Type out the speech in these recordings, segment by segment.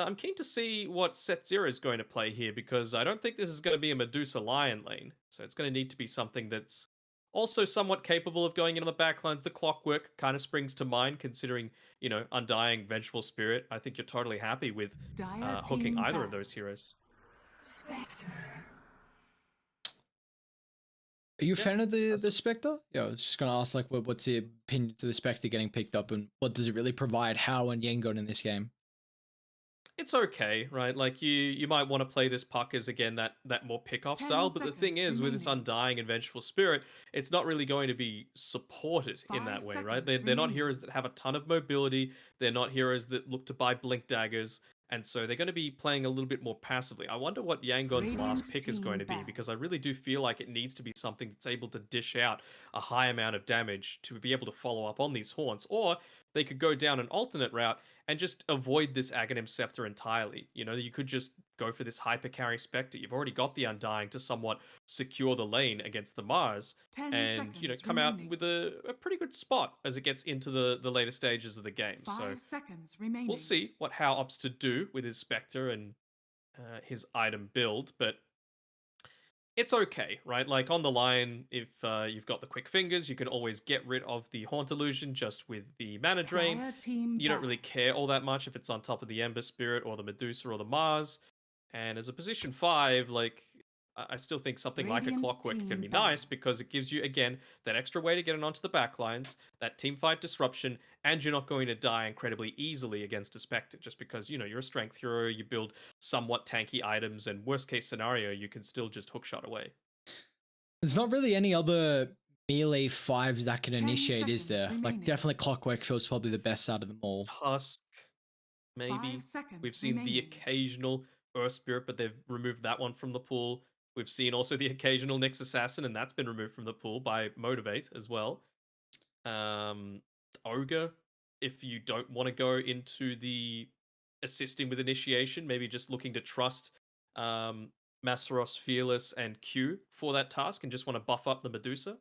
I'm keen to see what Set Zero is going to play here because I don't think this is going to be a Medusa Lion lane. So it's going to need to be something that's also somewhat capable of going into the backlines. The Clockwork kind of springs to mind, considering Undying, Vengeful Spirit. I think you're totally happy with Dire hooking team either of back. those heroes. Spectre. Are you a Yeah, fan of the that's Spectre? Yeah, I was just gonna ask like what's your opinion to the Spectre getting picked up and what does it really provide How and Yangon in this game? it's okay, right? Like you might want to play this puck as again that more pick-off 10 style, but the thing seconds is with this remaining. Undying and Vengeful Spirit, it's not really going to be supported in 5 that way, right? seconds They're not remaining. heroes that have a ton of mobility, they're not heroes that look to buy blink daggers, and so they're going to be playing a little bit more passively. I wonder what Yangon's last Radiant pick is going team to be, back. because I really do feel like it needs to be something that's able to dish out a high amount of damage to be able to follow up on these haunts, or they could go down an alternate route and just avoid this Aghanim Scepter entirely. You could just go for this Hyper Carry Spectre. You've already got the Undying to somewhat secure the lane against the Mars, 10 and seconds come out remaining. with a pretty good spot as it gets into the later stages of the game. So 5 seconds we'll remaining. see what How opts to do with his Spectre and his item build, but it's okay, right? Like on the line, if you've got the quick fingers, you can always get rid of the Haunt Illusion just with the mana drain. Dire team You don't really back. care all that much if it's on top of the Ember Spirit or the Medusa or the Mars. And as a position 5, like I still think something like a Radiant Clockwork can team be ban. nice because it gives you again that extra way to get it onto the backlines, that team fight disruption, and you're not going to die incredibly easily against a Spectre just because you're a strength hero, you build somewhat tanky items, and worst case scenario, you can still just hookshot away. There's not really any other melee fives that can 10 initiate, is seconds there? Like remaining. definitely Clockwork feels probably the best out of them all. Tusk, 5 maybe. We've seconds seen the remaining. occasional Earth Spirit, but they've removed that one from the pool. We've seen also the occasional Nyx Assassin, and that's been removed from the pool by Motivate as well. Um, Ogre, if you don't want to go into the assisting with initiation, maybe just looking to trust um, Masteros, Fearless, and Q for that task, and just want to buff up the Medusa.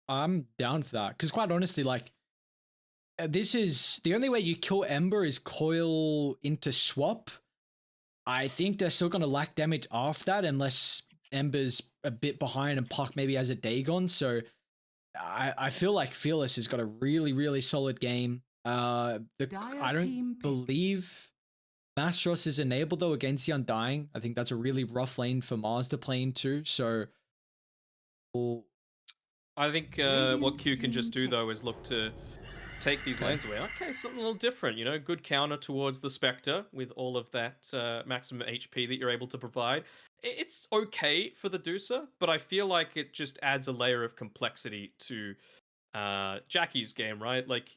I'm down for that because quite honestly, like this is the only way you kill Ember is coil into swap. I think they're still gonna lack damage after that unless Ember's a bit behind and Puck maybe has a Dagon. So I feel like Fearless has got a really solid game. Dire I don't team pick. believe Mastros is enabled though against the Undying. I think that's a really rough lane for Mars to play into. So well, I think what Radiant Q can team just do pick. though is look to take these okay. lanes away. Okay, something a little different, good counter towards the Spectre with all of that maximum HP that you're able to provide. It's okay for the Deucer, but I feel like it just adds a layer of complexity to Jackie's game, right? Like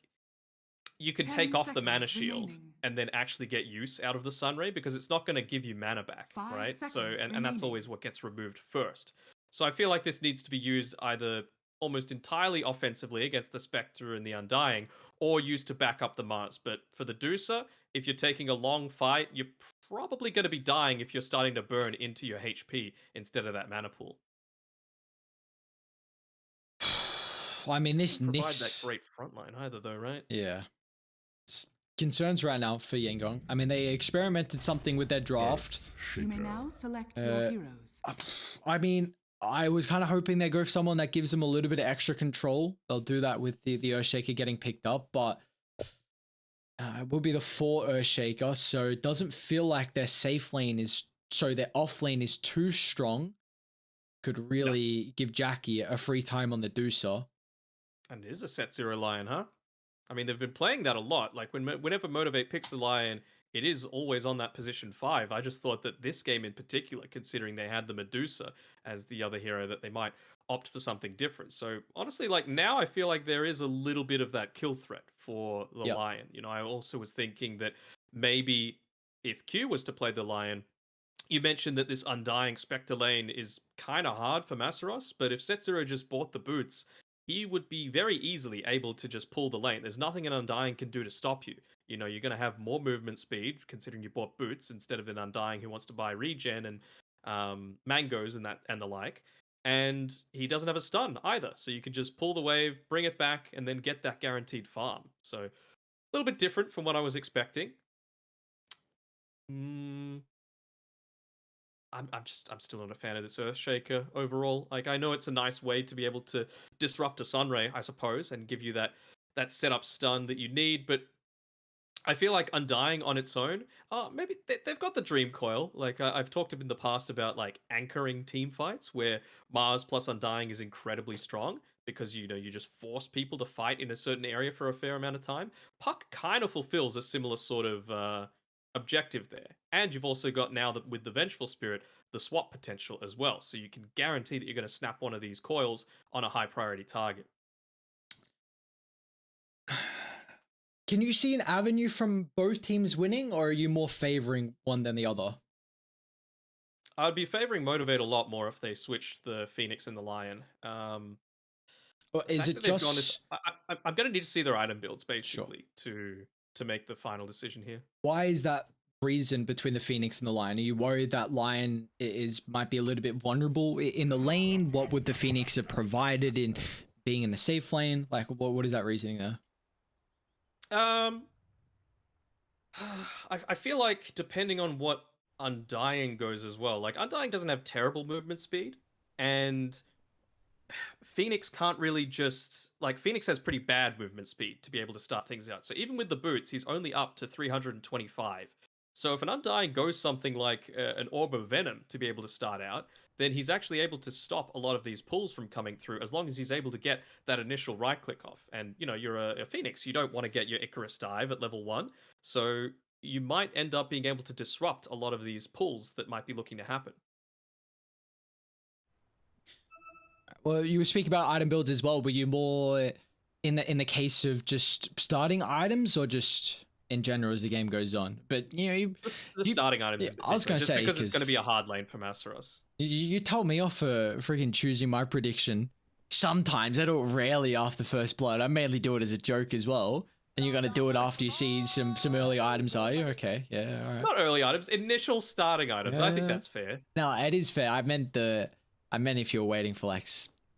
you can 10 take off the mana seconds shield remaining. and then actually get use out of the Sunray because it's not going to give you mana back, 5 right? So seconds and that's remaining. always what gets removed first. So I feel like this needs to be used either almost entirely offensively against the Spectre and the Undying, or used to back up the Mars. But for the Deucer, if you're taking a long fight, you're probably going to be dying if you're starting to burn into your HP instead of that mana pool. Well, I mean, this Doesn't provide that Nyx, great frontline either, though, right? yeah, it's concerns right now for Yangon. I mean, they experimented something with their draft. You may now select your Uh, heroes. I mean, I was kind of hoping they go for someone that gives them a little bit of extra control. They'll do that with the Earthshaker getting picked up, but it will be the 4 Earthshaker, so it doesn't feel like their safe lane is, so their off lane is too strong. Could No. really give Jackie a free time on the Deucer. And it is a set zero lion, huh? I mean, they've been playing that a lot. Like whenever Motivate picks the lion, it is always on that position 5. I just thought that this game in particular, considering they had the Medusa as the other hero, that they might opt for something different. So honestly, like now I feel like there is a little bit of that kill threat for the Yep. lion. I also was thinking that maybe if Q was to play the lion, you mentioned that this Undying Spectre lane is kind of hard for Masaros, but if Setsuro just bought the boots, he would be very easily able to just pull the lane. There's nothing an Undying can do to stop you. You're going to have more movement speed, considering you bought boots instead of an Undying who wants to buy regen and mangoes and that and the like. And he doesn't have a stun either, so you can just pull the wave, bring it back, and then get that guaranteed farm. So a little bit different from what I was expecting. Mm, I'm still not a fan of this Earthshaker overall. Like, I know it's a nice way to be able to disrupt a Sunray, I suppose, and give you that setup stun that you need, but I feel like Undying on its own, maybe they've got the Dream Coil. Like, I've talked in the past about like anchoring team fights where Mars plus Undying is incredibly strong because you just force people to fight in a certain area for a fair amount of time. Puck kind of fulfills a similar sort of objective there, and you've also got now that with the Vengeful Spirit the swap potential as well, so you can guarantee that you're going to snap one of these coils on a high priority target. Can you see an avenue from both teams winning, or are you more favoring one than the other? I'd be favoring Motivate a lot more if they switched the Phoenix and the Lion. Or The is fact it that they've gone this, just I'm going to need to see their item builds sure? basically to make the final decision here. Why is that reason between the Phoenix and the Lion? Are you worried that Lion is might be a little bit vulnerable in the lane? What would the Phoenix have provided in being in the safe lane? Like, what is that reasoning there? Um, I feel like depending on what Undying goes as well. Like, Undying doesn't have terrible movement speed, and Phoenix can't really just like Phoenix has pretty bad movement speed to be able to start things out. So even with the boots, he's only up to 325. So if an Undying goes something like an Orb of Venom to be able to start out, then he's actually able to stop a lot of these pulls from coming through as long as he's able to get that initial right click off. And you're a Phoenix, you don't want to get your Icarus dive at level 1. So you might end up being able to disrupt a lot of these pulls that might be looking to happen. Well, you were speaking about item builds as well. Were you more in the case of just starting items, or just in general as the game goes on? But The starting items in I was particular, gonna just say because it's going to because be a hard lane for Masteros. you told me off for freaking choosing my prediction. Sometimes I do it rarely after first blood. I mainly do it as a joke as well. And you're gonna do it after you see some early items, are you? Okay, yeah, all right. Not early items, initial starting items. I think Yeah. that's fair. No, it is fair. I meant if you were waiting for like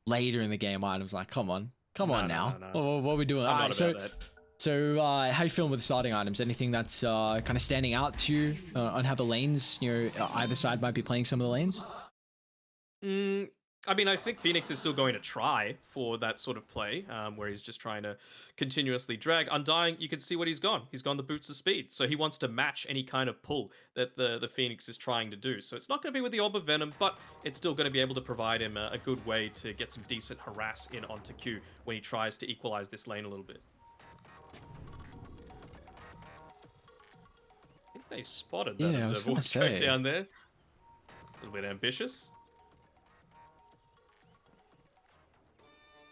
later in the game items. Like, come on No, now. no. What are we doing? I'm All not right, about that. so how you feeling with the starting items? Anything that's kind of standing out to you on how the lanes, either side might be playing some of the lanes? I mean, I think Phoenix is still going to try for that sort of play, where he's just trying to continuously drag. Undying, you can see what he's gone. He's gone the boots of speed, so he wants to match any kind of pull that the Phoenix is trying to do. So it's not going to be with the Orb of Venom, but it's still going to be able to provide him a good way to get some decent harass in onto Q when he tries to equalize this lane a little bit. I think they spotted that Yeah, I was observer gonna watch go say. down there. A little bit ambitious.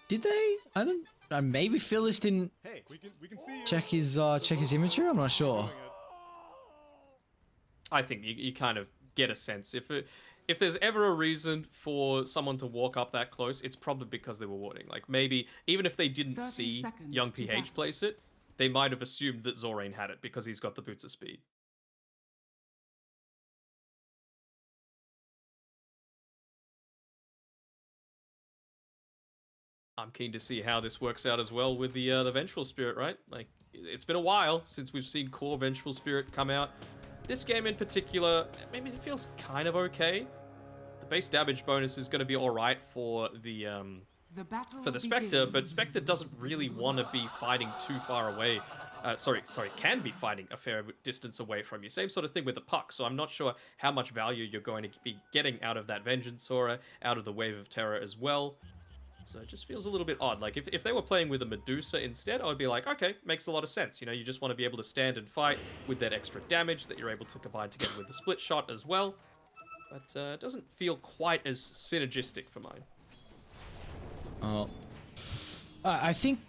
Did they? I don't. Maybe Phyllis didn't Hey, we can see you. check his inventory. I'm not sure. I think you kind of get a sense if there's ever a reason for someone to walk up that close, it's probably because they were warding. Like, maybe even if they didn't 30 see seconds young to PH battle. place it, they might have assumed that Zorain had it because he's got the boots of speed. I'm keen to see how this works out as well with the Vengeful Spirit, right? Like, it's been a while since we've seen core Vengeful Spirit come out. This game in particular, I mean, it feels kind of okay. The base damage bonus is going to be all right for the Spectre, but Spectre doesn't really want to be fighting too far away. Sorry, can be fighting a fair distance away from you. Same sort of thing with the Puck, so I'm not sure how much value you're going to be getting out of that Vengeance Aura, out of the Wave of Terror as well. So it just feels a little bit odd. Like, if they were playing with a Medusa instead, I would be like, okay, makes a lot of sense. You just want to be able to stand and fight with that extra damage that you're able to combine together with the split shot as well. But it doesn't feel quite as synergistic for mine. Oh, I think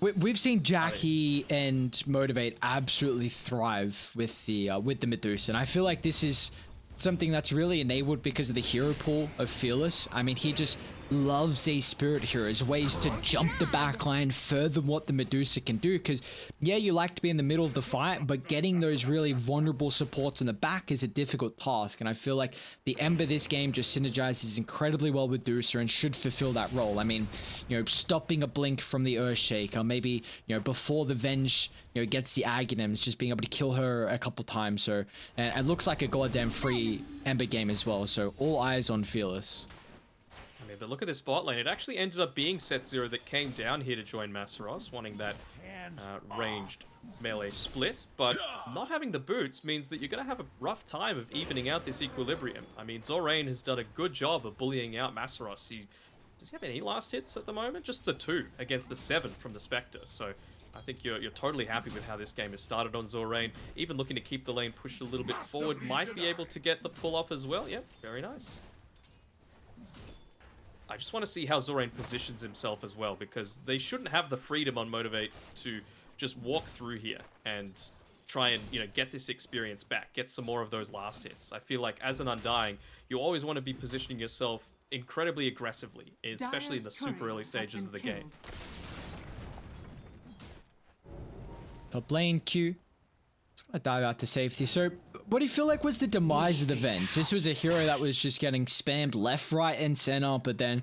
we've seen Jackie and Motivate absolutely thrive with the Medusa, and I feel like this is something that's really enabled because of the hero pool of Fearless. I mean, he just loves these spirit heroes, ways to jump the backline further than what the Medusa can do. Because yeah, you like to be in the middle of the fight, but getting those really vulnerable supports in the back is a difficult task. And I feel like the Ember this game just synergizes incredibly well with Medusa and should fulfill that role. I mean, you know, stopping a blink from the Earthshake, or maybe, you know, before the Venge, you know, gets the Aghanims, just being able to kill her a couple times. So, and it looks like a goddamn free Ember game as well. So all eyes on Fearless. I mean, the look at this bot lane, it actually ended up being Set0 that came down here to join Masaros, wanting that ranged melee split, but not having the boots means that you're going to have a rough time of evening out this equilibrium. I mean, Zorain has done a good job of bullying out Masaros. Does he have any last hits at the moment? Just the 2 against the 7 from the Spectre, so I think you're totally happy with how this game has started on Zorain. Even looking to keep the lane pushed a little bit forward, might be able to get the pull off as well. Yep, very nice. I just want to see how Zorain positions himself as well, because they shouldn't have the freedom on Motivate to just walk through here and try and, you know, get this experience back, get some more of those last hits. I feel like as an Undying, you always want to be positioning yourself incredibly aggressively, especially in the super early stages of the game. Top lane Q. Just gonna dive out to safety. So, what do you feel like was the demise of the Venge? This was a hero that was just getting spammed left, right, and center, but then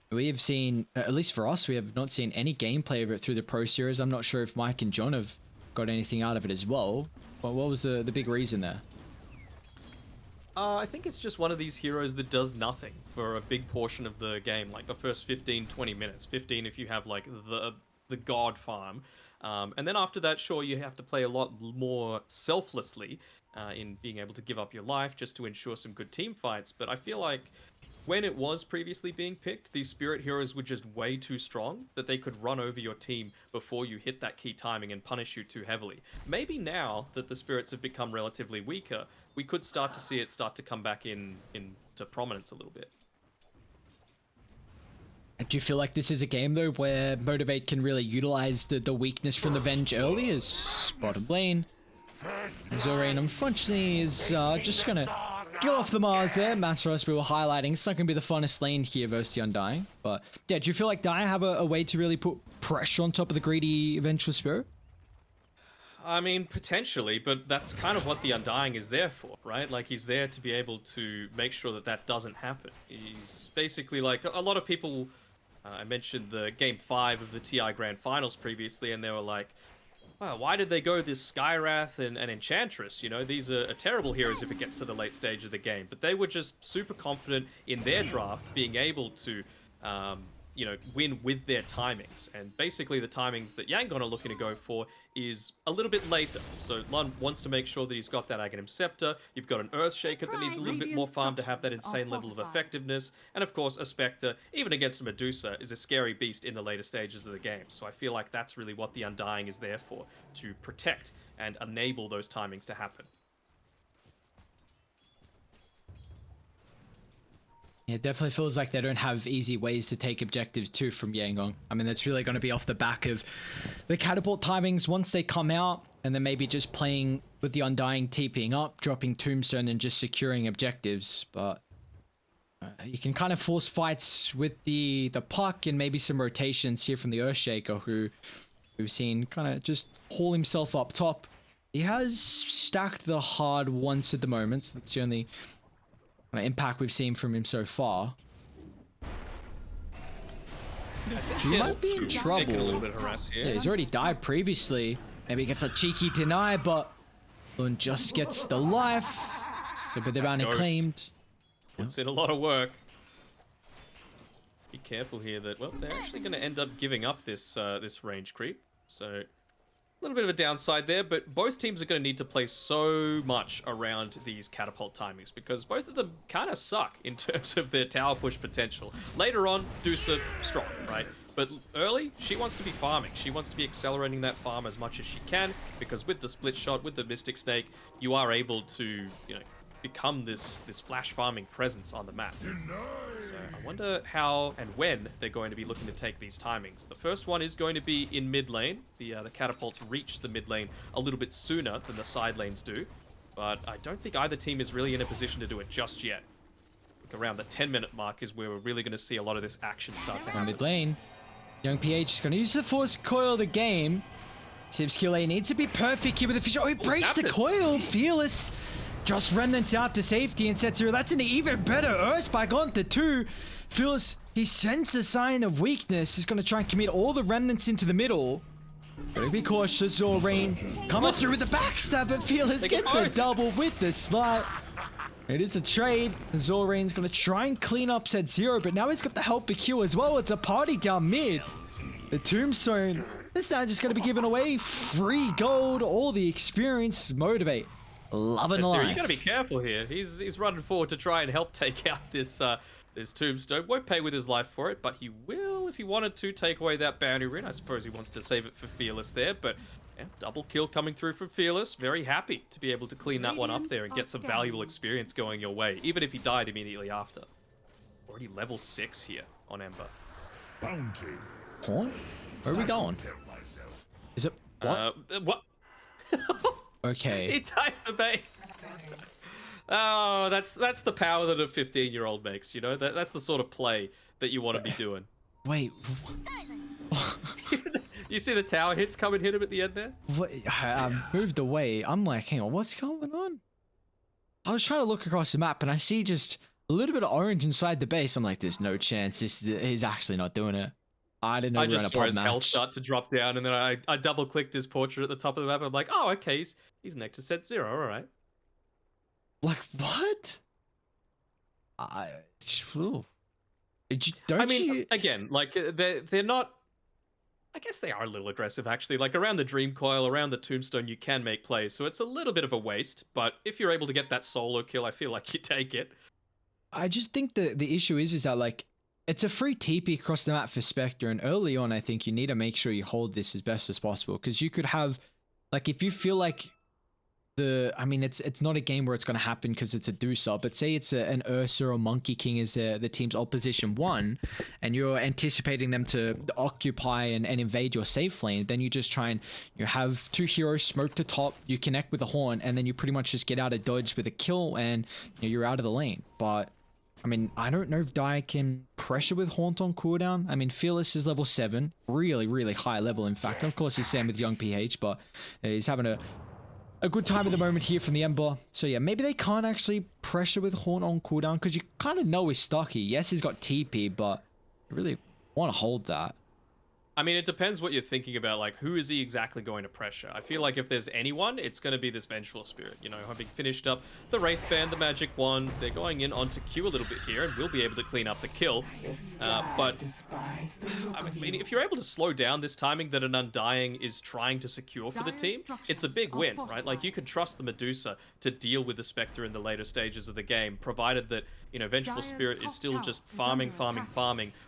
we have seen, at least for us, we have not seen any gameplay of it through the Pro Series. I'm not sure if Mike and John have got anything out of it as well. But what was the big reason there? I think it's just one of these heroes that does nothing for a big portion of the game, like the first 15, 20 minutes. 15 if you have like the god farm. And then after that, sure, you have to play a lot more selflessly in being able to give up your life just to ensure some good team fights. But I feel like when it was previously being picked, these spirit heroes were just way too strong that they could run over your team before you hit that key timing and punish you too heavily. Maybe now that the spirits have become relatively weaker, we could start to see it start to come back into prominence a little bit. Do you feel like this is a game, though, where Motivate can really utilize the weakness from the Venge early as bottom lane? Zorain, unfortunately, is just going to kill off the Mars there. Masaros, we were highlighting. It's not going to be the funnest lane here versus the Undying. But, yeah, do you feel like Dire have a way to really put pressure on top of the greedy Vengeful Spirit? I mean, potentially, but that's kind of what the Undying is there for, right? Like, he's there to be able to make sure that that doesn't happen. He's basically like, a lot of people... I mentioned the Game 5 of the TI Grand Finals previously, and they were like, wow, why did they go this Skywrath and Enchantress? You know, these are terrible heroes if it gets to the late stage of the game. But they were just super confident in their draft, being able to, you know, win with their timings. And basically the timings that Yangon are looking to go for is a little bit later. So Lund wants to make sure that he's got that Aghanim Scepter. You've got an Earthshaker that needs a little bit more farm to have that insane level of effectiveness. And of course, a Spectre, even against a Medusa, is a scary beast in the later stages of the game. So I feel like that's really what the Undying is there for, to protect and enable those timings to happen. Yeah, it definitely feels like they don't have easy ways to take objectives too from Yangon. I mean, that's really going to be off the back of the catapult timings once they come out, and then maybe just playing with the Undying TPing up, dropping Tombstone, and just securing objectives. But you can kind of force fights with the puck and maybe some rotations here from the Earthshaker, who we've seen kind of just haul himself up top. He has stacked the hard once at the moment, so that's the only impact we've seen from him so far. He might be in trouble. A little bit harassed here. Yeah, he's already died previously. Maybe he gets a cheeky deny, but Lund just gets the life. So, but they're only claimed. Puts in a lot of work. Be careful here that, well, they're actually going to end up giving up this this range creep. So a little bit of a downside there, but both teams are going to need to play so much around these catapult timings because both of them kind of suck in terms of their tower push potential. Later on, Dusa strong, right? But early, she wants to be farming. She wants to be accelerating that farm as much as she can because with the split shot, with the Mystic Snake, you are able to, you know, become this flash farming presence on the map. So I wonder how and when they're going to be looking to take these timings. The first one is going to be in mid lane. The catapults reach the mid lane a little bit sooner than the side lanes do, but I don't think either team is really in a position to do it just yet. around the 10-minute mark is where we're really going to see a lot of this action start to On happen. mid lane, Young PH is going to use the force coil of the game. Tips QA needs to be perfect here with the fish. Oh, he breaks the coil. Fearless just remnants out to safety and sets her. That's an even better Earthspike onto 2. Fearless, he senses a sign of weakness. He's going to try and commit all the remnants into the middle. Gotta be cautious. Zorain coming through with the backstab, but Fearless gets a double with the slot. It is a trade. Zorain's gonna try and clean up set 0, but now he's got the help of Q as well. It's a party down mid. The Tombstone, this now just gonna be given away. Free gold, all the experience. Motivate. Loving life. You gotta be careful here. He's running forward to try and help take out this this Tombstone. Won't pay with his life for it, but he will, if he wanted to, take away that bounty rune. I suppose he wants to save it for Fearless there, but yeah, double kill coming through from Fearless. Very happy to be able to clean that one up there and get some valuable experience going your way, even if he died immediately after. Already level 6 here on Ember. Bounty. Huh? Where are we going? Is it what? What? Okay. He typed the base. Oh, that's the power that a 15-year-old makes, you know? That's the sort of play that you want to be doing. Wait. You see the tower hits come and hit him at the end there? What? I moved away. I'm like, hang on, what's going on? I was trying to look across the map and I see just a little bit of orange inside the base. I'm like, there's no chance. He's actually not doing it. I didn't know I we were in a just saw pod his match. health start to drop down, and then I double-clicked his portrait at the top of the map, and I'm like, oh, okay, he's next to set 0, all right. Like, what? Don't I mean, you... again, like, they're not... I guess they are a little aggressive, actually. Like, around the Dream Coil, around the Tombstone, you can make plays, so it's a little bit of a waste, but if you're able to get that solo kill, I feel like you take it. I just think the issue is that, like, it's a free TP across the map for Spectre, and early on, I think you need to make sure you hold this as best as possible, because you could have, like, if you feel like I mean, it's not a game where it's going to happen because it's a do-sub, but say it's an Ursa or Monkey King is the team's opposition 1, and you're anticipating them to occupy and invade your safe lane, then you just try and you have 2 heroes smoke to top, you connect with a Horn, and then you pretty much just get out of dodge with a kill, and you're out of the lane. But I mean, I don't know if Dia can pressure with Haunt on cooldown. I mean, Fearless is level 7, really, really high level, in fact. And of course, he's same with Young PH, but he's having a good time at the moment here from the Ember. So yeah, maybe they can't actually pressure with Haunt on cooldown, because you kind of know he's stocky. Yes, he's got TP, but you really want to hold that. I mean, it depends what you're thinking about, like, who is he exactly going to pressure? I feel like if there's anyone, it's going to be this Vengeful Spirit. You know, having finished up the Wraith Band, the Magic Wand, they're going in onto Q a little bit here, and we'll be able to clean up the kill. But, I mean, if you're able to slow down this timing that an Undying is trying to secure for the team, it's a big win, right? Like, you can trust the Medusa to deal with the Spectre in the later stages of the game, provided that, you know, Vengeful Spirit is still just farming,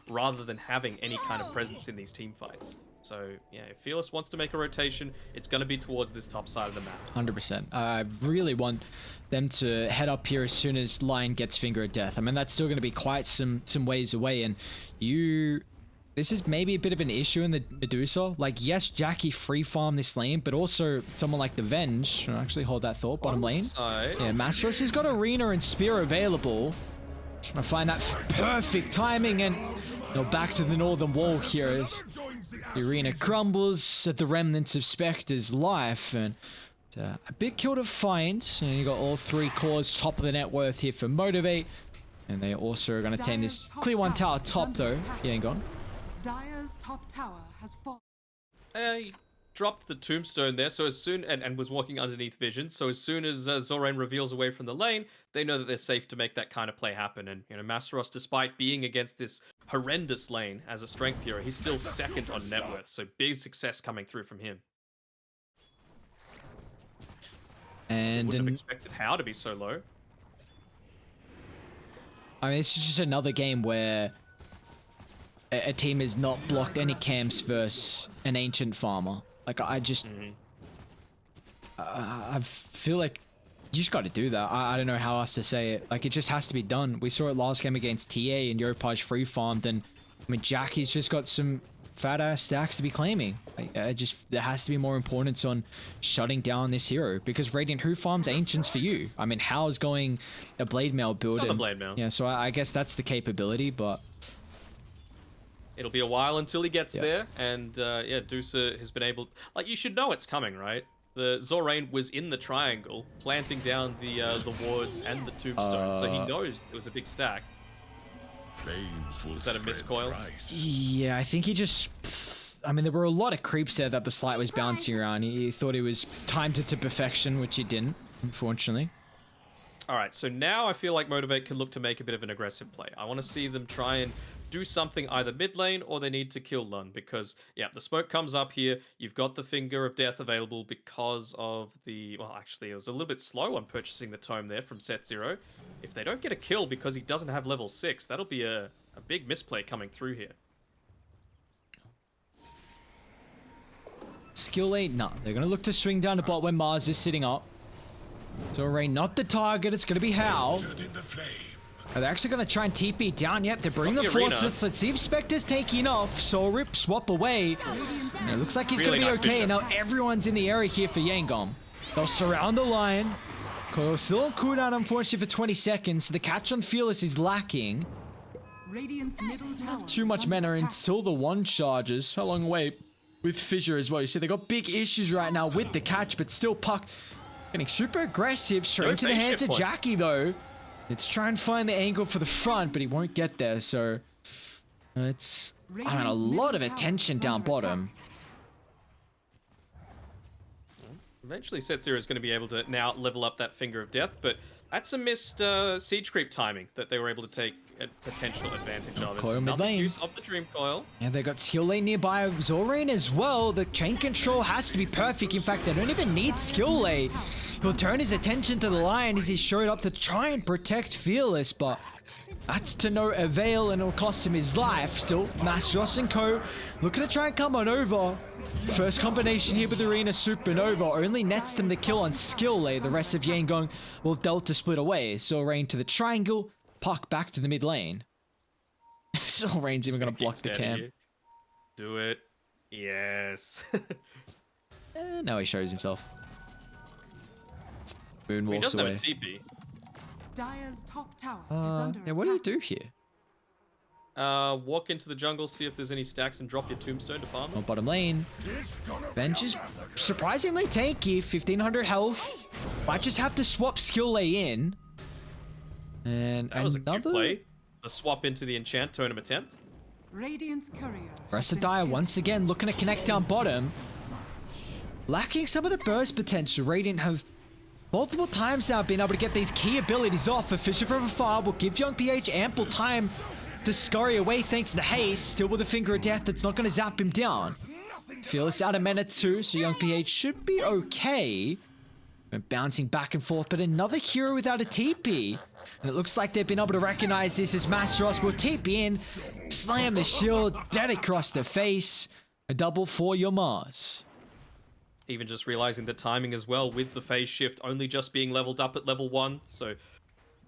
rather than having any kind of presence in these team fights. So yeah, if Fearless wants to make a rotation, it's going to be towards this top side of the map. 100%. I really want them to head up here as soon as Lion gets Finger of Death. I mean, that's still going to be quite some ways away, and this is maybe a bit of an issue in the Medusa. Like, yes, Jackie free farm this lane, but also someone like the Venge. I'll actually hold that thought. Bottom lane. Yeah, MG.Trust has got Arena and Spear available. Trying to find that perfect timing, and back to the northern wall here as the Arena crumbles at the remnants of Spectre's life, and a big kill to find. And you got all 3 cores top of the net worth here for Motivate, and they also are going to take this clear 1 tower top though. Yangon. Dire's top tower has fallen. He dropped the Tombstone there, so as soon and was walking underneath vision. So as soon as Zorain reveals away from the lane, they know that they're safe to make that kind of play happen. And you know, Masteros, despite being against this horrendous lane as a strength hero, he's still second on net worth. So big success coming through from him. And wouldn't have expected How to be so low. I mean, it's just another game where a team has not blocked any camps versus an ancient farmer. Like, I just... I feel like you just got to do that. I don't know how else to say it. Like, it just has to be done. We saw it last game against TA, and Yopaj free farmed, and I mean, Jackie's just got some fat ass stacks to be claiming. Just there has to be more importance on shutting down this hero, because Radiant, who farms Ancients for you? I mean, how's going a Blade Mail build? Not the Blade Mail. Yeah, so I guess that's the capability, but it'll be a while until he gets there. And yeah, Dusa has been able, like, you should know it's coming, right? The Zorain was in the triangle, planting down the wards and the tombstone, so he knows there was a big stack. Is that a miscoil? Yeah, I think he just... I mean, there were a lot of creeps there that the Slight was bouncing around. He thought he was timed it to perfection, which he didn't, unfortunately. All right, so now I feel like Motivate can look to make a bit of an aggressive play. I want to see them try and do something either mid lane, or they need to kill Lun, because, yeah, the smoke comes up here. You've got the Finger of Death available because of the... Well, actually, it was a little bit slow on purchasing the tome there from Set Zero. If they don't get a kill because he doesn't have level 6, that'll be a big misplay coming through here. Skill lane, no. They're going to look to swing down the bot when Mars is sitting up. Zorain, not the target. It's going to be Hal. Are they actually going to try and TP down yet? They're bringing the Forcelets. Let's see if Spectre's taking off. Soul Rip, swap away. And it looks like he's Really going to be nice okay. vision. Now everyone's in the area here for Yangon. They'll surround the Lion. Coil still on cooldown, unfortunately, for 20 seconds. So the catch on Fearless is lacking. Radiant's middle tower Too much is under mana attack. until the one charges. How long away with Fissure as well? You see, they got big issues right now with the catch, but still Puck getting super aggressive. Straight into the phase hands shift of point. Jackie, though. Let's try and find the angle for the front, but he won't get there, so... It's... I mean, a Radiant's lot of middle tower attention is down under bottom. Eventually, Set Zero is going to be able to now level up that Finger of Death, but that's a missed siege creep timing that they were able to take a potential advantage of. Coil mid Another lane. use of the Dream Coil. And they got skill lane nearby Zorain as well. The chain control has to be perfect. In fact, they don't even need skill lane. He'll turn his attention to the Lion as he showed up to try and protect Fearless, but that's to no avail, and it'll cost him his life. Still, MG.Trust and co. looking to try and come on over. First combination here with Arena Supernova only nets them the kill on skill lane. The rest of Yangon will Delta split away. Zorain to the triangle, Puck back to the mid lane. Zorain's even going to block the camp. Do it. Yes. Now he shows himself. Moon He walks doesn't away. have a TP. Dire's top tower is under Yeah, what do you attack. do here? Walk into the jungle, see if there's any stacks, and drop your tombstone to farm Oh, them. bottom lane. Bench is surprisingly tanky, 1500 health. Might just have to swap skill lay in. And That was a another... cute play. The swap into the enchant totem attempt. Radiant's courier. Rest has of been Dire killed. once again looking to connect down bottom. Lacking some of the burst potential. Radiant have multiple times now been able to get these key abilities off. A Fisher from afar will give Young PH ample time to scurry away thanks to the haste. Still with a Finger of Death that's not going to zap him down. Fearless out of mana too, so Young PH should be okay. And bouncing back and forth, but another hero without a TP. And it looks like they've been able to recognize this as MG.Trust will TP in, slam the shield, dead across the face. A double for your Mars. Even just realizing the timing as well with the phase shift only just being leveled up at level 1. So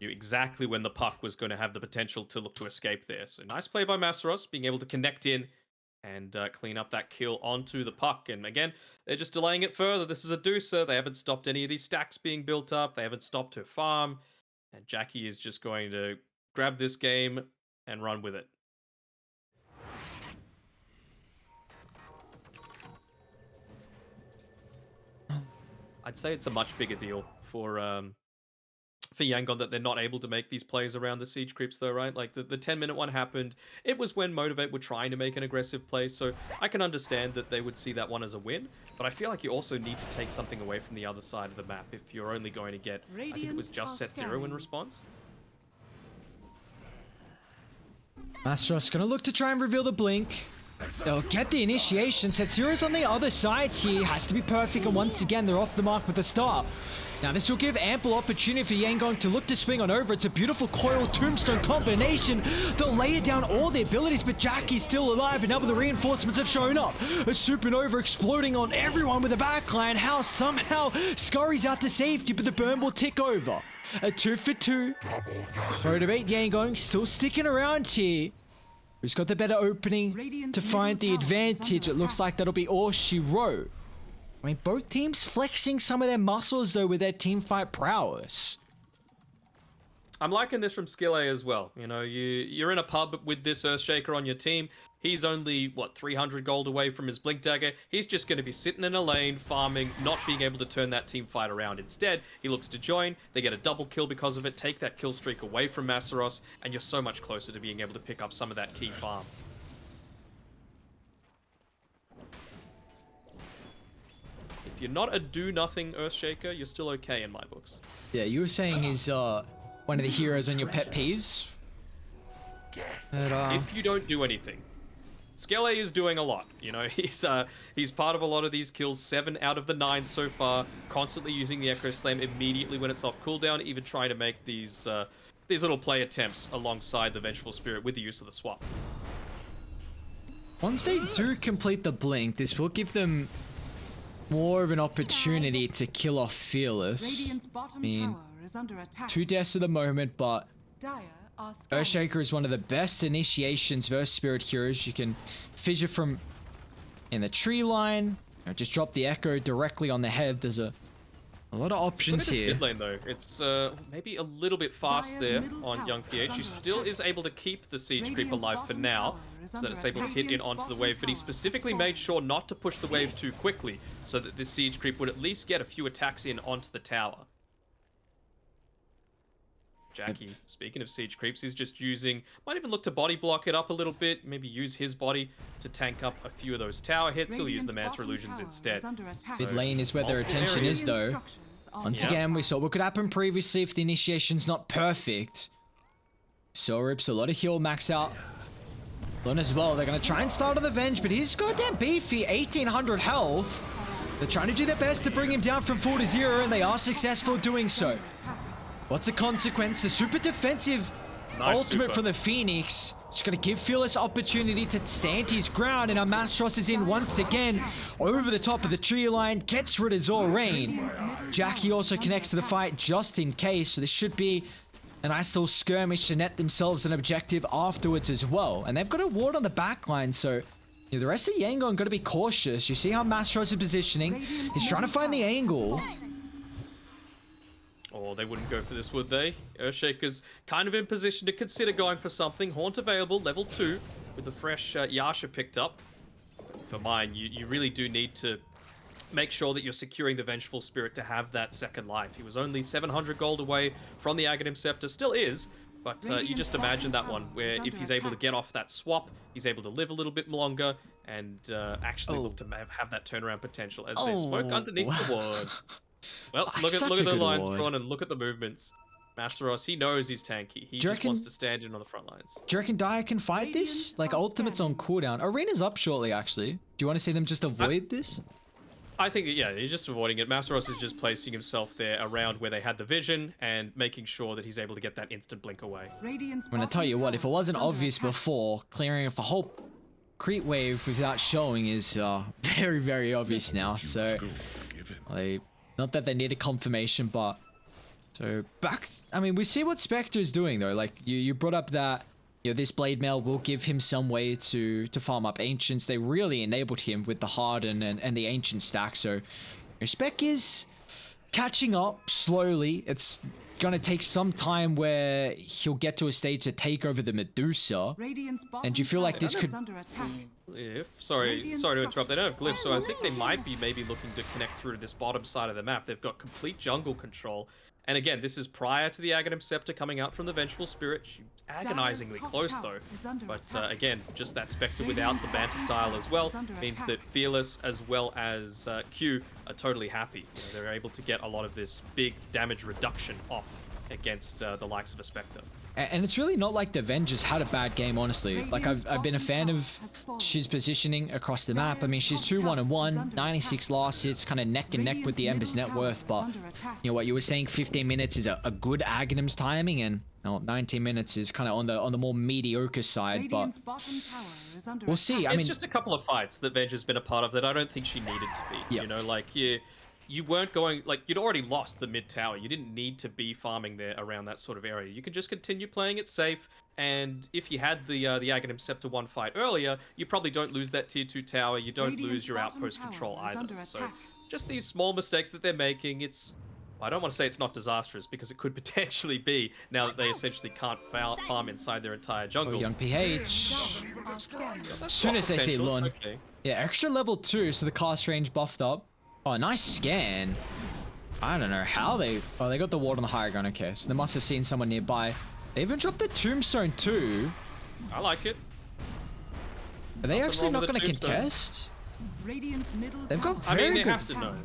knew exactly when the Puck was going to have the potential to look to escape there. So nice play by MG.Trust, being able to connect in and clean up that kill onto the Puck. And again, they're just delaying it further. This is a deucer. They haven't stopped any of these stacks being built up. They haven't stopped her farm. And Jackie is just going to grab this game and run with it. I'd say it's a much bigger deal for Yangon that they're not able to make these plays around the siege creeps though, right? Like the 10-minute one happened. It was when Motivate were trying to make an aggressive play, so I can understand that they would see that one as a win, but I feel like you also need to take something away from the other side of the map if you're only going to get, I think it was just Set Zero in response. MG.Trust gonna look to try and reveal the blink. They'll get the initiation. Set Zero's on the other side here. Has to be perfect, and once again, they're off the mark with a star. Now, this will give ample opportunity for Yangon to look to swing on over. It's a beautiful coil tombstone combination. They'll lay down all the abilities, but Jackie's still alive, and now the reinforcements have shown up. A supernova exploding on everyone with a backline. How somehow scurries out to safety, but the burn will tick over. A 2 for 2. Motivate Yangon still sticking around here. Who's got the better opening Radiant's to find the middle tower is advantage? under It looks attack. like that'll be all she wrote. I mean, both teams flexing some of their muscles, though, with their teamfight prowess. I'm liking this from Skill A as well. You know, you're in a pub with this Earthshaker on your team. He's only, what, 300 gold away from his Blink Dagger. He's just going to be sitting in a lane, farming, not being able to turn that team fight around. Instead, he looks to join. They get a double kill because of it, take that kill streak away from Masaros, and you're so much closer to being able to pick up some of that key farm. If you're not a do-nothing Earthshaker, you're still okay in my books. Yeah, you were saying he's one of the heroes on your pet peeves. But, If you don't do anything. Skele is doing a lot, you know, he's part of a lot of these kills, 7 out of the 9 so far, constantly using the Echo Slam immediately when it's off cooldown, even trying to make these little play attempts alongside the Vengeful Spirit with the use of the swap. once they do complete the blink, this will give them more of an opportunity to kill off Fearless. Radiant's bottom mean, tower is under attack. 2 deaths at the moment, but Dire are scattered. Earthshaker is one of the best initiations versus Spirit heroes. You can fissure from in the tree line, or just drop the Echo directly on the head. There's a lot of Look options at this here. mid lane though, it's maybe a little bit fast Dire's there middle on tower young is PH. He under still attack. is able to keep the Siege Creep Radiant's alive for bottom now, tower is so that under it's able to attack. hit in Radiant's onto the bottom wave, but he tower has specifically fallen. made sure not to push the wave too quickly, so that this Siege Creep would at least get a few attacks in onto the tower. Jackie, speaking of Siege Creeps, he's just using, might even look to body block it up a little bit, maybe use his body to tank up a few of those tower hits. He'll use the Radiant's Manta bottom Illusions tower instead. is under attack. Mid lane is where their multiple attention areas. is, though. Radiant structures are Once Yeah. again, we saw what could happen previously if the initiation's not perfect. So rips a lot of heal max out. Lun as well. They're going to try and start on the Venge, but he's goddamn beefy, 1800 health. They're trying to do their best to bring him down from 4 to 0, and they are successful doing so. What's the consequence? A super defensive Nice ultimate super. from the Phoenix. Just going to give Fearless opportunity to stand his ground, and Amastros is in once again over the top of the tree line, gets rid of Zorain. Jackie also connects to the fight just in case, so this should be a nice little skirmish to net themselves an objective afterwards as well. And they've got a ward on the back line, so the rest of Yangon got to be cautious. You see how Mastros is positioning. He's trying to find the angle. Oh, they wouldn't go for this, would they? Earthshaker's kind of in position to consider going for something. Haunt available, level 2, with the fresh Yasha picked up. For mine, you really do need to make sure that you're securing the Vengeful Spirit to have that second life. He was only 700 gold away from the Aghanim Scepter, still is, but you just imagine that one, where if he's able to get off that swap, he's able to live a little bit longer, and actually look to have that turnaround potential as there's smoke underneath the ward. Well, look at Such a the good lines ward. drawn and look at the movements. Masteros, he knows he's tanky. He just reckon- wants to stand in on the front lines. Do you reckon Dire can fight this? Radiant Like, are ultimate's on cooldown. Arena's up shortly, actually. Do you want to see them just avoid this? I think, yeah, he's just avoiding it. Masteros is just placing himself there around where they had the vision and making sure that he's able to get that instant blink away. Radiant's I'm gonna bottom tell you what, tower if it wasn't is under obvious attack. before, clearing off a whole creep wave without showing is very, very obvious now. So, like, not that they need a confirmation, but so back. I mean, we see what Spectre is doing though. Like you brought up that this blade mail will give him some way to farm up ancients. They really enabled him with the harden and the ancient stack. So, Spec is catching up slowly. It's gonna take some time where he'll get to a stage to take over the Medusa. Radiant's And do you feel like bottom this tower could- is under attack. Sorry Radiant to interrupt. They don't have structures glyphs, so I think they might be maybe looking to connect through to this bottom side of the map. They've got complete jungle control. And again, this is prior to the Aghanim Scepter coming out from the Vengeful Spirit. She's agonizingly top close, tower though. is under But attack. again, just that Spectre without the banter style as well is under means attack. that Fearless as well as Q are totally happy. You know, they're able to get a lot of this big damage reduction off against the likes of a Spectre. And it's really not like the Avengers had a bad game, honestly. Like, I've been a fan of she's positioning across the map. I mean, she's 2-1-1, 96 last hits, kind of neck and neck with the Ember's net worth. But, you know what, you were saying 15 minutes is a good Aghanim's timing, and 19 minutes is kind of on the more mediocre side. But Radiant's bottom tower is under we'll see. attack. I It's mean, just a couple of fights that Venge has been a part of that I don't think she needed to be. Yep. You know, like you weren't going, like, you'd already lost the mid tower. You didn't need to be farming there around that sort of area. You could just continue playing it safe. And if you had the Aghanim Scepter 1 fight earlier, you probably don't lose that tier 2 tower. You don't Radiant's lose your bottom outpost tower control is either. under So attack. just these small mistakes that they're making, I don't want to say it's not disastrous, because it could potentially be, now that they essentially can't farm inside their entire Oh, jungle. young PH. Are scanning. As soon as they see Potential, Lun. it's okay. Yeah, extra level 2, so the cast range buffed up. Oh, nice scan. I don't know how they... Oh, they got the ward on the higher ground. Okay, so they must have seen someone nearby. They even dropped the tombstone too. I like it. Are they Nothing actually wrong not with going the to tombstone. contest? Radiant's middle They've got tower I very mean, they good... have to know.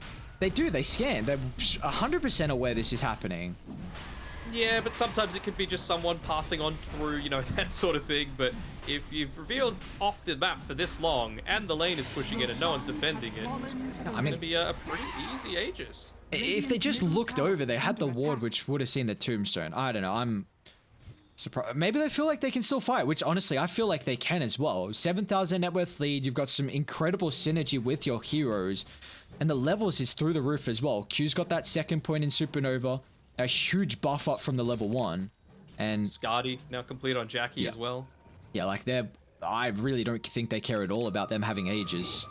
They do, they scan. They're 100% aware this is happening. Yeah, but sometimes it could be just someone passing on through, you know, that sort of thing. But if you've revealed off the map for this long, and the lane is pushing it and no one's defending it, it's I going mean- to be a pretty easy Aegis. If they just looked over, they had the ward, which would have seen the tombstone. I don't know, I'm surprised. Maybe they feel like they can still fight, which honestly, I feel like they can as well. 7,000 net worth lead, you've got some incredible synergy with your heroes, and the levels is through the roof as well. Q's got that second point in Supernova, a huge buff up from the level 1, and Skadi now complete on Jackie Yeah. as well. yeah, like I really don't think they care at all about them having ages.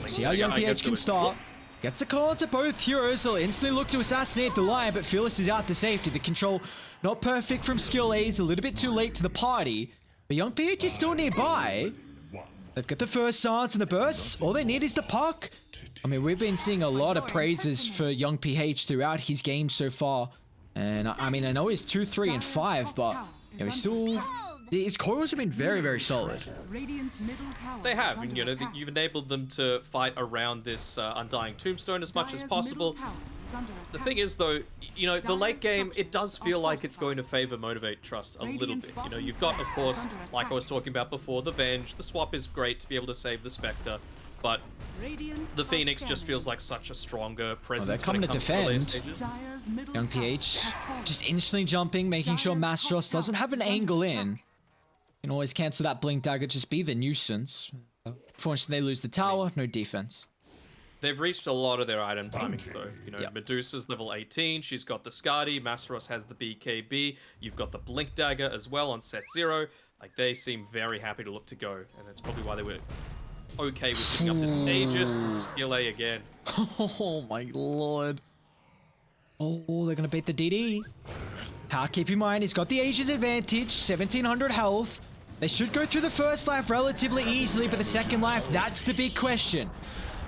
See how young I guess PH it can would- start. Gets a call to both heroes. They'll instantly look to assassinate the Lion, but Fearless is out to safety. The control not perfect from skill A's, a little bit too late to the party. But young PH is still nearby. They've got the first silence and the burst. All they need is the puck. I mean, we've been seeing a lot of praises for young PH throughout his game so far. And I mean, I know he's 2, 3, and 5, but you know, he's still... His coils have been very, very solid. Radiant's middle tower They is have, under and you know, attack. you've enabled them to fight around this Undying Tombstone as much as Dire's possible. middle tower is under The attack. thing is, though, you know, the late Dire's game, it does structures feel are like it's going to fortified. favor Motivate.Trust a little Radiant's bit. You know, bottom you've got, of tower course, is under like I attack. was talking about before, the Venge. The swap is great to be able to save the Spectre, but Radiant the are Phoenix just scanning. feels like such a stronger presence. they're coming when it to comes the later defend. stages. Dire's middle Young tower PH has fallen. just instantly jumping, making sure Dire's top Mastros doesn't tower have an is under angle attack. in. You can always cancel that blink dagger, just be the nuisance. Fortunately, they lose the tower, no defense. They've reached a lot of their item timings, though. You know, Yep. Medusa's level 18. She's got the Skadi. Masteros has the BKB. You've got the Blink Dagger as well on set 0. Like, they seem very happy to look to go. And that's probably why they were okay with picking up this Aegis. Skill A again. Oh my lord. Oh, they're gonna beat the DD. Keep in mind, he's got the Aegis advantage, 1700 health. They should go through the first life relatively easily, but the second life, that's the big question.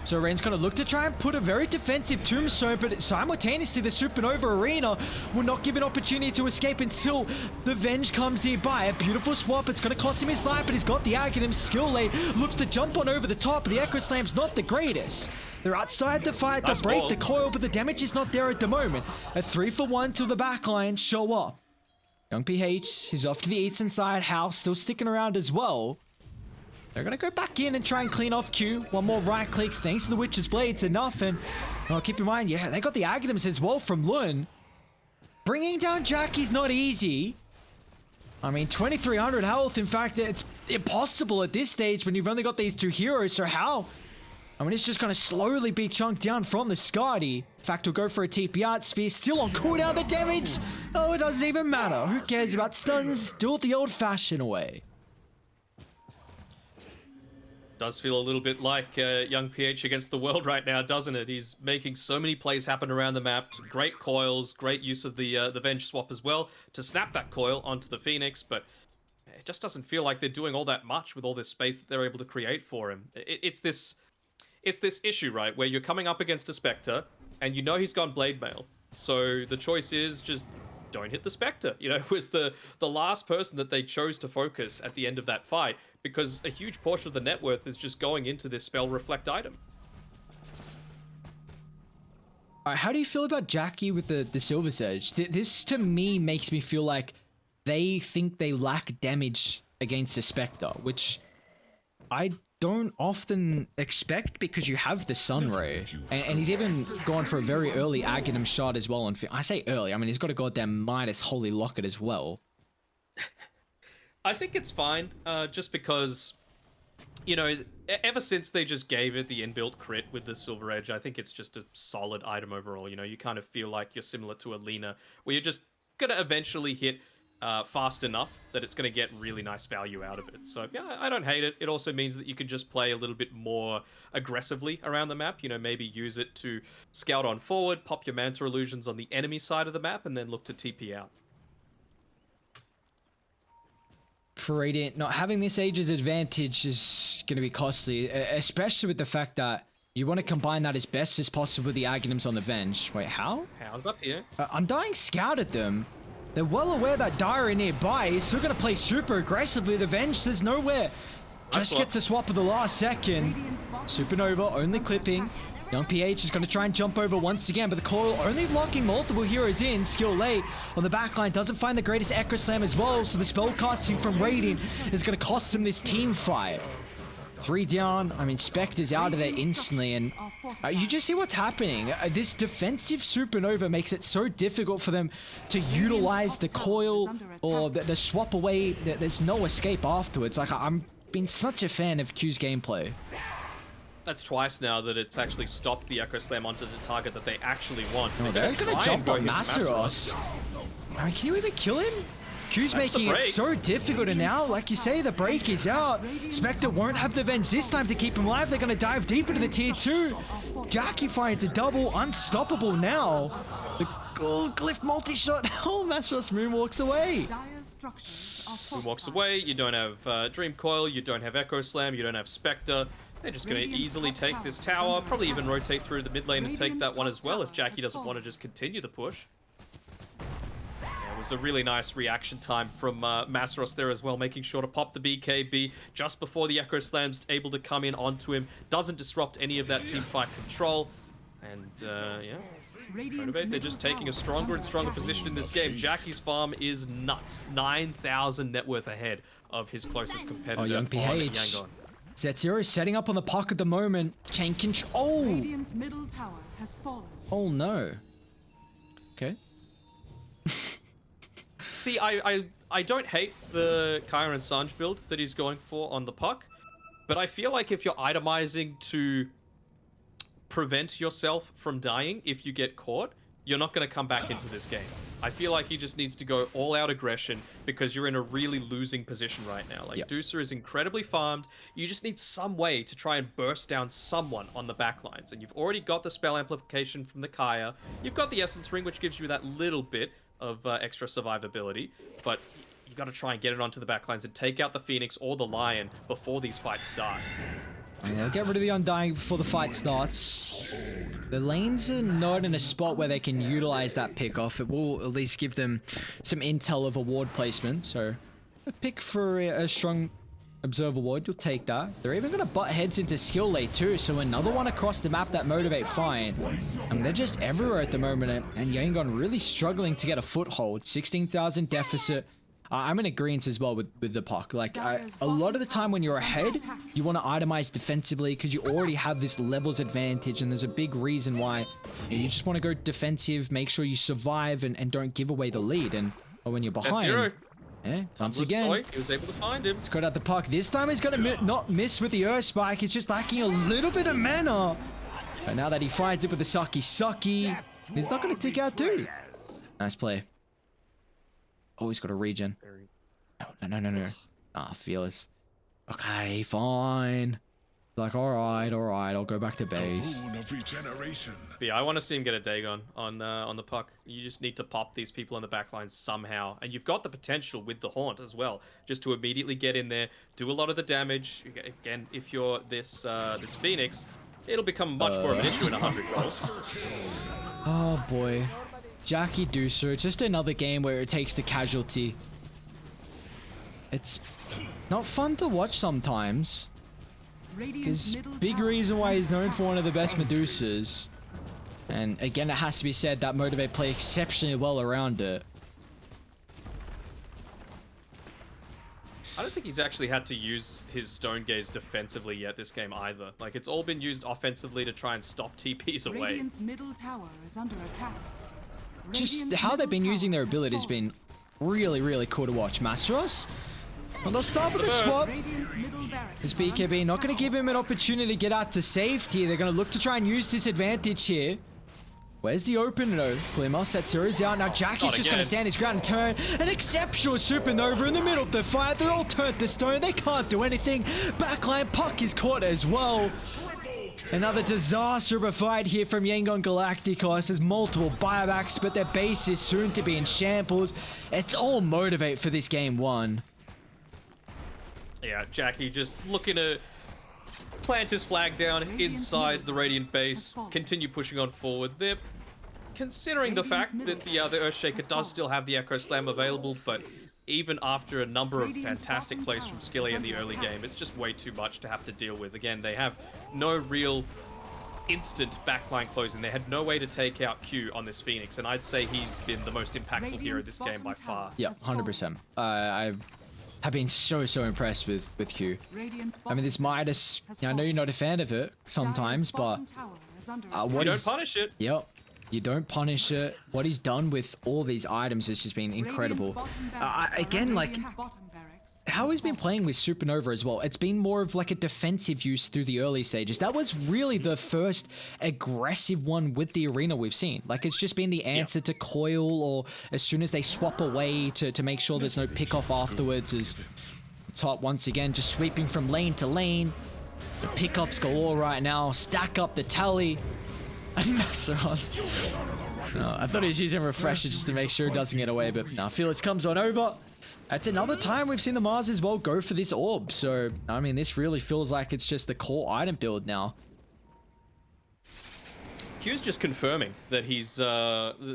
So Ren's gonna look to try and put a very defensive tombstone, but simultaneously the Supernova Arena will not give an opportunity to escape until the Venge comes nearby. A beautiful swap, it's gonna cost him his life, but he's got the Aghanim skill late. Looks to jump on over the top, but the Echo Slam's not the greatest. They're outside the fight, they'll Nice break ball. the coil, but the damage is not there at the moment. A 3-for-1 till the backline show up. Young PH, he's off to the eastern side. House still sticking around as well. They're going to go back in and try and clean off Q. One more right click thanks to the Witch's Blade's enough. And keep in mind, yeah, they got the Aghanims as well from Lun. Bringing down Jackie's not easy. I mean, 2300 health. In fact, it's impossible at this stage when you've only got these two heroes. So how? I mean, it's just going to slowly be chunked down from the Skadi. In fact, he'll go for a TP art spear. Still on cooldown, the damage. Oh, it doesn't even matter. Who cares about stuns? Do it the old-fashioned way. Does feel a little bit like young PH against the world right now, doesn't it? He's making so many plays happen around the map. Great coils, great use of the Venge swap as well to snap that coil onto the Phoenix, but it just doesn't feel like they're doing all that much with all this space that they're able to create for him. It's this issue, right, where you're coming up against a Spectre, and you know he's gone Blade Mail. So the choice is just don't hit the Spectre. You know, it was the last person that they chose to focus at the end of that fight, because a huge portion of the net worth is just going into this Spell Reflect item. How do you feel about Jackie with the Silver's Edge? This, to me, makes me feel like they think they lack damage against the Spectre, which I don't often expect because you have the Sunray. And he's even gone for a very early Aghanim shot as well. I say early, I mean, he's got a goddamn Midas Holy Locket as well. I think it's fine, just because you know, ever since they just gave it the inbuilt crit with the Silver Edge, I think it's just a solid item overall. You know, you kind of feel like you're similar to a Lina, where you're just gonna eventually hit fast enough that it's gonna get really nice value out of it. So yeah, I don't hate it. It also means that you can just play a little bit more aggressively around the map. You know, maybe use it to scout on forward, pop your Manta illusions on the enemy side of the map, and then look to TP out. For Radiant, not having this Aegis advantage is going to be costly, especially with the fact that you want to combine that as best as possible with the Aghanims on the Venge. Wait, how? How's up here? Undying scouted them. They're well aware that Dire are nearby. He's still going to play super aggressively. The Venge, there's nowhere. Just gets a swap at the last second. Supernova only clipping. Young PH is going to try and jump over once again, but the coil only locking multiple heroes in. Skill late on the backline, doesn't find the greatest Echo Slam as well, so the spell casting from Radiant is going to cost him this team fight. 3 down. I mean, Spectre's out of there instantly, and you just see what's happening. This defensive Supernova makes it so difficult for them to utilize the coil or the swap away. There's no escape afterwards. Like, I'm been such a fan of Q's gameplay. That's twice now that it's actually stopped the Echo Slam onto the target that they actually want. Oh, they're gonna jump on Masaros. I mean, can you even kill him? Q's making it so difficult, and now, like you say, the break is out. Spectre won't have the Venge this time to keep him alive. They're gonna dive deep into the tier 2. Jackie finds a double, unstoppable now. The Glyph multi-shot. Oh, Masaros moonwalks away. Moonwalks away, you don't have Dream Coil, you don't have Echo Slam, you don't have Spectre. They're just going to easily take this tower, probably even rotate through the mid lane and take that one as well if Jackie doesn't want to just continue the push. Yeah, it was a really nice reaction time from Masaros there as well, making sure to pop the BKB just before the Echo Slam's able to come in onto him. Doesn't disrupt any of that teamfight control. And yeah, Motivate, they're just taking a stronger and stronger position in this game. Jackie's farm is nuts. 9,000 net worth ahead of his closest competitor, Young PH. Yangon. Z0 is setting up on the puck at the moment. Chain control. Oh! Radiant's middle tower has fallen. Oh no. Okay. See, I don't hate the Kyra and Sanj build that he's going for on the puck, but I feel like if you're itemizing to prevent yourself from dying if you get caught, you're not going to come back into this game. I feel like he just needs to go all-out aggression because you're in a really losing position right now. Like, Deucer is incredibly farmed. You just need some way to try and burst down someone on the backlines. And you've already got the spell amplification from the Kaya. You've got the Essence Ring, which gives you that little bit of extra survivability. But you got to try and get it onto the backlines and take out the Phoenix or the Lion before these fights start. They'll get rid of the Undying before the fight starts. The lanes are not in a spot where they can utilize that pick off. It will at least give them some intel of a ward placement. So a pick for a strong observer ward, you'll take that. They're even going to butt heads into skill late too. So another one across the map that Motivate fine. I mean, they're just everywhere at the moment. And Yangon really struggling to get a foothold. 16,000 deficit. I'm in agreement as well with the puck. Like, a lot of the time when you're ahead, you want to itemize defensively because you already have this levels advantage, and there's a big reason why you just want to go defensive, make sure you survive and don't give away the lead. And when you're behind, once again, he was able to find him. It's got out the puck. This time he's going to not miss with the Earth Spike. He's just lacking a little bit of mana. But now that he finds it with the Sucky, he's not going to tick out too. Nice play. Oh, he's got a regen. No. Ah, Fearless. Okay, fine. Like, alright, I'll go back to base. But yeah, I want to see him get a Dagon on the puck. You just need to pop these people on the backlines somehow. And you've got the potential with the Haunt as well, just to immediately get in there, do a lot of the damage. Again, if you're this Phoenix, it'll become much more of an issue in 100 goals. Oh boy. Jackie Deucer, just another game where it takes the casualty. It's not fun to watch sometimes. Because big reason why he's known for one of the best Medusas. And again, it has to be said that Motivate play exceptionally well around it. I don't think he's actually had to use his Stone Gaze defensively yet this game either. Like, it's all been used offensively to try and stop TPs away. Radiant's middle tower is under attack. Just how they've been using their ability has been really, really cool to watch. Masaros, And they'll start with the swap. Radiant's middle barracks This are under BKB not going attack. to give him an opportunity to get out to safety. They're going to look to try and use this advantage here. Where's the open though? Glimmer, Setsuru's out. Now Jackie's Not just going to again. stand his ground and turn. An exceptional supernova in the middle of the fight. They're all turned to stone. They can't do anything. Backline puck is caught as well. Another disaster of a fight here from Yangon Galacticos. There's multiple buybacks, but their base is soon to be in shambles. It's all Motivate for this game one. Yeah, Jackie just looking to plant his flag down inside the Radiant base, continue pushing on forward. They're considering the fact that the Earthshaker does still have the Echo Slam available, but even after a number of fantastic plays from Skilly in the early game, it's just way too much to have to deal with. Again, they have no real instant backline closing. They had no way to take out Q on this Phoenix, and I'd say he's been the most impactful hero of this game by far. Yeah, 100%. I have been so impressed with Q. I mean, this Midas, I know you're not a fan of it sometimes, but You what don't he's, punish it. yep, you don't punish it. What he's done with all these items has just been incredible. Again, like, how he's been playing with Supernova as well, it's been more of like a defensive use through the early stages. That was really the first aggressive one with the arena we've seen. Like, it's just been the answer to Coil, or as soon as they swap away to make sure there's no pick off afterwards, is Top once again just sweeping from lane to lane. The pick-offs galore right now. Stack up the tally. And Masaros. No, I thought he was using Refresher just to make sure it doesn't get away, but now Felix comes on over. That's another time we've seen the Mars as well go for this orb. So, I mean, this really feels like it's just the core item build now. Q's just confirming that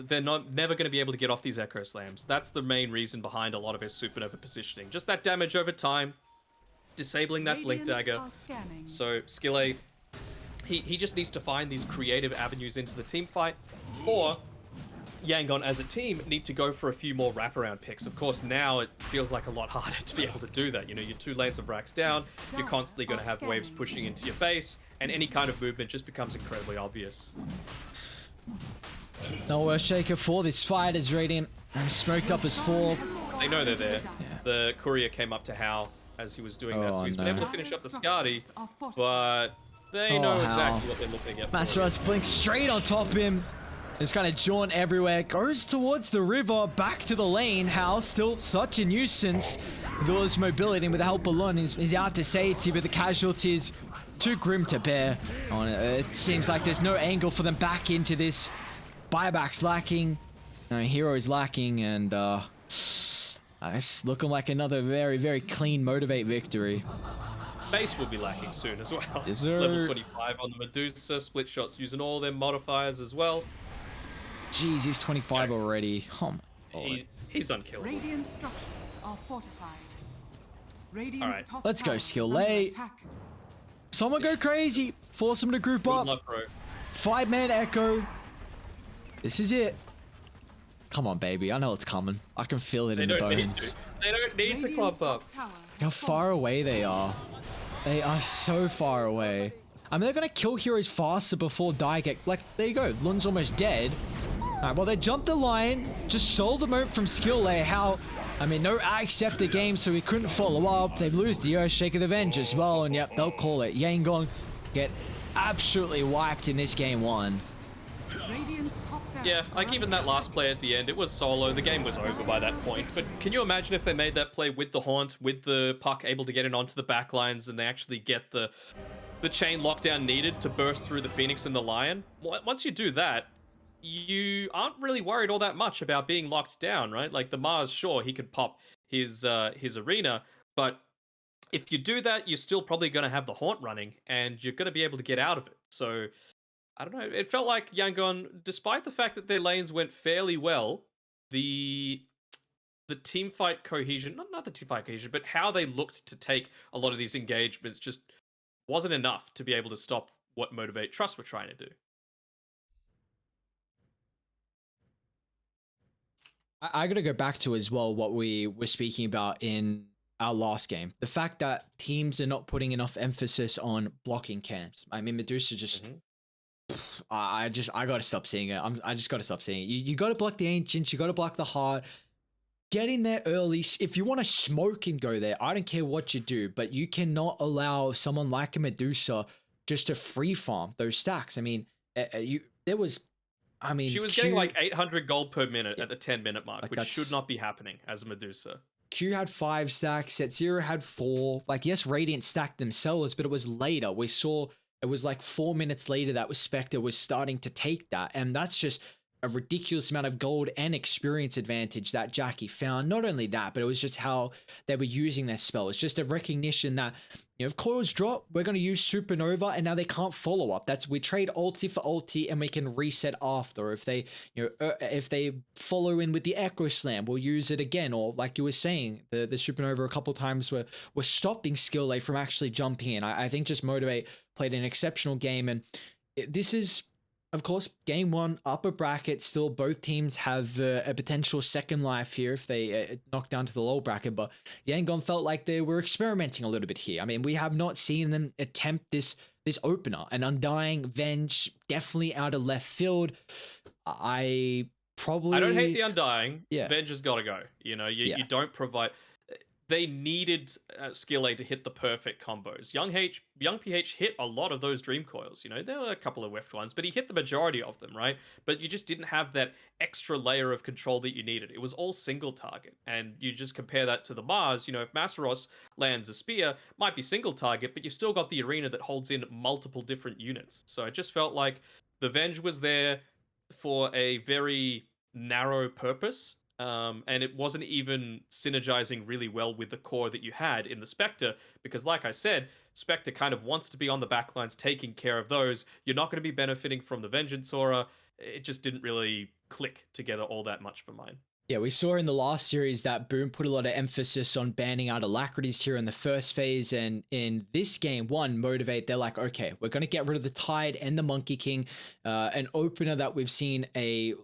they're never going to be able to get off these Echo Slams. That's the main reason behind a lot of his Supernova positioning. Just that damage over time, disabling that Blink Dagger. So Skille, he just needs to find these creative avenues into the team fight, or Yangon as a team need to go for a few more wraparound picks. Of course, now it feels like a lot harder to be able to do that. You know, you're 2 lanes of racks down, you're constantly going to have waves pushing into your base, and any kind of movement just becomes incredibly obvious. No Earthshaker for this fight as Radiant smoked up as 4. They know they're there. Yeah. The courier came up to Hal as he was doing that, so he's been no. able to finish up the Skadi, but they know exactly what they're looking at. Masaros blinks straight on top of him. Just kind of jaunt everywhere. Goes towards the river, back to the lane. Hal still such a nuisance. With all his mobility and with the help of Lun, he's out to safety, but the casualties too grim to bear. It seems like there's no angle for them back into this. Buyback's lacking. No, Hero's lacking, and it's looking like another very clean Motivate victory. Base will be lacking soon as well. Yes, sir. Level 25 on the Medusa. Split shots using all their modifiers as well. Jeez, he's 25 already. Oh my God. He's unkillable. Radiant structures are fortified. Radiant's All right. top Let's go, tower is Skill under A. attack. Someone go crazy. Force them to group Good up. luck, bro. 5-man Echo. This is it. Come on, baby. I know it's coming. I can feel it They in the don't need bones. to. They don't need to Radiant's clump up. top tower How has far away they are. They are so far away. I mean, they're going to kill heroes faster before die get... Like, there you go. Lun's almost dead. Alright, well, they jumped the line. Just sold the moment from Skill A. How... I mean, no accept the game, so he couldn't follow up. They lose the Earthshaker Revenge as well, and yep, they'll call it. Yangon get absolutely wiped in this game 1. Radiant's top Yeah, barracks like are even under that last play at the end, it was solo. The game was over by that point. But can you imagine if they made that play with the Haunt, with the puck able to get it onto the back lines, and they actually get the chain lockdown needed to burst through the Phoenix and the Lion? Once you do that, you aren't really worried all that much about being locked down, right? Like the Mars, sure, he could pop his arena, but if you do that, you're still probably going to have the Haunt running, and you're going to be able to get out of it. So I don't know. It felt like Yangon, despite the fact that their lanes went fairly well, the team fight cohesion, not the team fight cohesion, but how they looked to take a lot of these engagements just wasn't enough to be able to stop what Motivate.Trust were trying to do. I gotta go back to as well what we were speaking about in our last game. The fact that teams are not putting enough emphasis on blocking camps. I mean, Medusa just... I gotta stop seeing it. I just gotta stop seeing it. You gotta block the Ancients, you gotta block the Heart. get in there early. If you want to smoke and go there, I don't care what you do, but you cannot allow someone like a Medusa just to free farm those stacks. I mean, there was, I mean, She was getting Q, like 800 gold per minute yeah, at the 10-minute mark, like which should that's not be happening as a Medusa. Q had 5 stacks, Set Zero had 4. Like, yes, Radiant stacked themselves, but it was later. We saw it was like 4 minutes later that was Spectre was starting to take that. And that's just a ridiculous amount of gold and experience advantage that Jackie found. Not only that, but it was just how they were using their spell. It's just a recognition that, if coils drop, we're going to use Supernova, and now they can't follow up. That's we trade ulti for ulti, and we can reset after. If they, if they follow in with the Echo Slam, we'll use it again. Or like you were saying, the Supernova a couple times were stopping Skill A from actually jumping in. I think just Motivate played an exceptional game, and this is, of course, game one, upper bracket. Still, both teams have a potential second life here if they knock down to the lower bracket. But Yangon felt like they were experimenting a little bit here. I mean, we have not seen them attempt this opener. An Undying Venge, definitely out of left field. I don't hate the probably, Undying. yeah, Venge has got to go. yeah. You don't provide. They needed Skill A to hit the perfect combos. Young PH hit a lot of those dream coils. There were a couple of whiffed ones, but he hit the majority of them, right? But you just didn't have that extra layer of control that you needed. It was all single target, and you just compare that to the Mars. If Masaros lands a spear, might be single target, but you've still got the arena that holds in multiple different units. So it just felt like the Venge was there for a very narrow purpose, and it wasn't even synergizing really well with the core that you had in the Spectre, because like I said, Spectre kind of wants to be on the backlines taking care of those. You're not going to be benefiting from the Vengeance Aura. It just didn't really click together all that much for mine. Yeah, we saw in the last series that Boom put a lot of emphasis on banning out Alacrities here in the first phase, and in this game one, Motivate, they're like, okay, we're going to get rid of the Tide and the Monkey King, an opener that we've seen a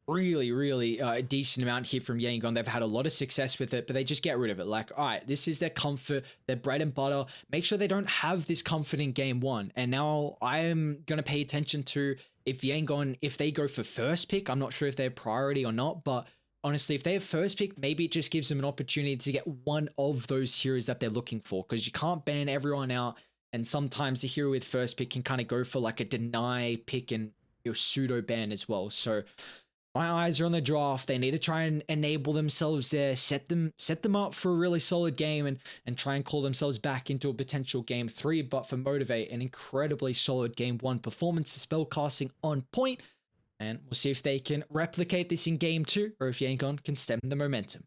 really decent amount here from Yangon. They've had a lot of success with it, but they just get rid of it. Like, all right, this is their comfort, their bread and butter. Make sure they don't have this comfort in game one. And now I am going to pay attention to if Yangon, if they go for first pick. I'm not sure if they're priority or not, but honestly, if they have first pick, maybe it just gives them an opportunity to get one of those heroes that they're looking for, because you can't ban everyone out. And sometimes the hero with first pick can kind of go for like a deny pick and your pseudo ban as well. So my eyes are on the draft. They need to try and enable themselves there, set them up for a really solid game, and try and call themselves back into a potential game 3. But for Motivate, an incredibly solid game 1 performance, spellcasting on point, and we'll see if they can replicate this in game 2, or if Yangon can stem the momentum.